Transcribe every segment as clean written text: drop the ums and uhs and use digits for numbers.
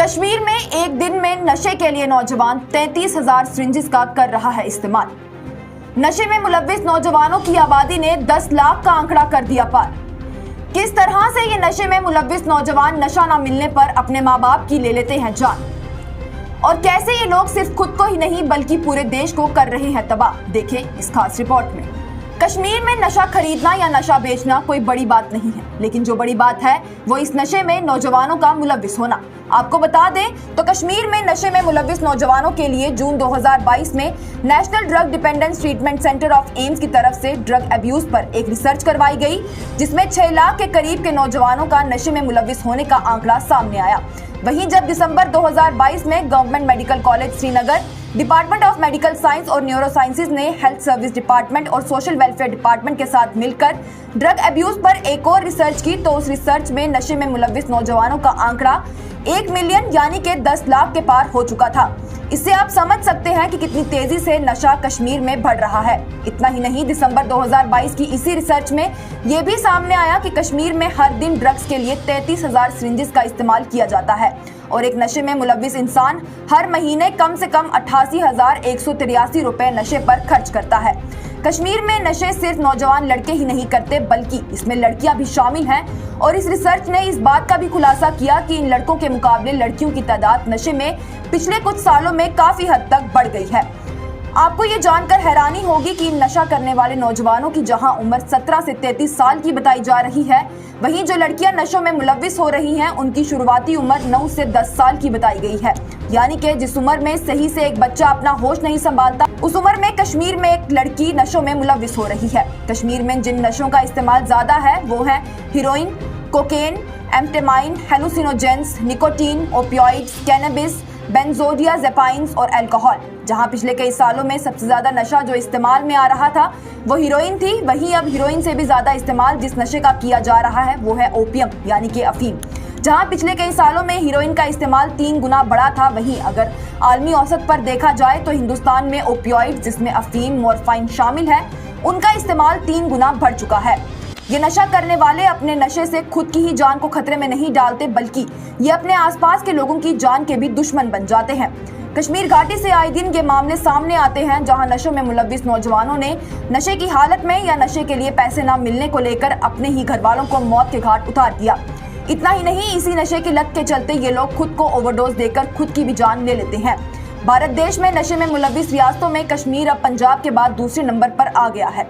कश्मीर में एक दिन में नशे के लिए नौजवान 33,000 सिरिंजेस का कर रहा है इस्तेमाल। नशे में मुलव्विस नौजवानों की आबादी ने 10 लाख का आंकड़ा कर दिया पार। किस तरह से ये नशे में मुलव्विस नौजवान नशा न मिलने पर अपने माँ बाप की ले लेते हैं जान, और कैसे ये लोग सिर्फ खुद को ही नहीं बल्कि पूरे देश को कर रहे हैं तबाह, देखें इस खास रिपोर्ट में। कश्मीर में नशा खरीदना या नशा बेचना कोई बड़ी बात नहीं है, लेकिन जो बड़ी बात है वो इस नशे में नौजवानों का मुलव्विस होना। आपको बता दें तो कश्मीर में नशे में मुलव्विस नौजवानों के लिए जून 2022 में national drug dependence treatment centre of AIIMS की तरफ से ड्रग अब्यूज पर एक रिसर्च करवाई गई, जिसमें 6 लाख के करीब के नौजवानों का नशे में मुलव्विस होने का आंकड़ा सामने आया। वहीं जब दिसंबर 2022 में government medical college Srinagar, department of medical science और न्यूरो साइंसेज ने हेल्थ सर्विस डिपार्टमेंट और सोशल वेलफेयर डिपार्टमेंट के साथ मिलकर ड्रग अब्यूज पर एक और रिसर्च की, तो उस रिसर्च में नशे में मुलव्विस नौजवानों का आंकड़ा 1 मिलियन यानी कि 10 लाख के पार हो चुका था। इससे आप समझ सकते हैं कि कितनी तेजी से नशा कश्मीर में बढ़ रहा है। इतना ही नहीं, दिसंबर 2022 की इसी रिसर्च में ये भी सामने आया कि कश्मीर में हर दिन ड्रग्स के लिए 33,000 सिरिंजेस का इस्तेमाल किया जाता है और एक नशे में मुलव्विस इंसान हर महीने कम से कम 88,183 रुपए नशे पर खर्च करता है। कश्मीर में नशे सिर्फ नौजवान लड़के ही नहीं करते बल्कि इसमें लड़कियां भी शामिल हैं, और इस रिसर्च ने इस बात का भी खुलासा किया कि इन लड़कों के मुकाबले लड़कियों की तादाद नशे में पिछले कुछ सालों में काफी हद तक बढ़ गई है। आपको ये जानकर हैरानी होगी कि नशा करने वाले नौजवानों की जहां उम्र 17 से 33 साल की बताई जा रही है, वहीं जो लड़कियां नशों में मुलव्विस हो रही हैं उनकी शुरुआती उम्र 9 से 10 साल की बताई गई है। यानी कि जिस उम्र में सही से एक बच्चा अपना होश नहीं संभालता, उस उम्र में कश्मीर में एक लड़की नशों में मुलव्विस हो रही है। कश्मीर में जिन नशों का इस्तेमाल ज्यादा है वो है heroin, cocaine, amphetamine, hallucinogens, nicotine, opioids, cannabis, benzodiazepines और अल्कोहल। जहां पिछले कई सालों में सबसे ज्यादा नशा जो इस्तेमाल में आ रहा था वो हीरोइन थी, वहीं अब हीरोइन से भी ज्यादा इस्तेमाल जिस नशे का किया जा रहा है वो है ओपियम यानी कि अफीम। जहां पिछले कई सालों में हीरोइन का इस्तेमाल 3 गुना बढ़ा था, वहीं अगर आलमी औसत पर देखा जाए तो हिंदुस्तान में ओपियोइड जिसमें अफीम, मोरफाइन शामिल है, उनका इस्तेमाल 3 गुना बढ़ चुका है। ये नशा करने वाले अपने नशे से खुद की ही जान को खतरे में नहीं डालते बल्कि ये अपने आसपास के लोगों की जान के भी दुश्मन बन जाते हैं। कश्मीर घाटी से आए दिन ये मामले सामने आते हैं जहां नशों में मुलव्विस नौजवानों ने नशे की हालत में या नशे के लिए पैसे न मिलने को लेकर अपने ही घर वालों को मौत के घाट उतार दिया। इतना ही नहीं, इसी नशे की लत के चलते ये लोग खुद को ओवरडोज देकर खुद की भी जान ले लेते हैं। भारत देश में नशे में मुलव्विस रियासतों में कश्मीर अब पंजाब के बाद दूसरे नंबर पर आ गया है।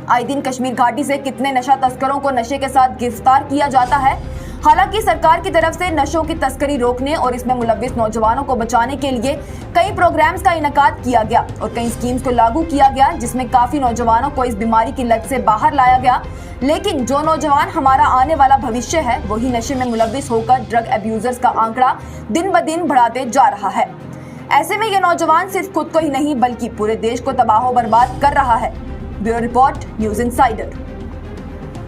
आए दिन कश्मीर घाटी से कितने नशा तस्करों को नशे के साथ गिरफ्तार किया जाता है। हालांकि सरकार की तरफ से नशों की तस्करी रोकने और इसमें मुलव्विस नौजवानों को बचाने के लिए कई प्रोग्राम्स का इनेकाद किया गया और कई स्कीम्स को लागू किया गया, जिसमें काफी नौजवानों को इस बीमारी की लत से बाहर लाया गया। लेकिन जो नौजवान हमारा आने वाला भविष्य है वही नशे में मुलव्विस होकर ड्रग अब्यूजर्स का आंकड़ा दिन ब दिन बढ़ाते जा रहा है। ऐसे में ये नौजवान सिर्फ खुद को ही नहीं बल्कि पूरे देश को तबाह बर्बाद कर रहा है। Bureau report, news insider.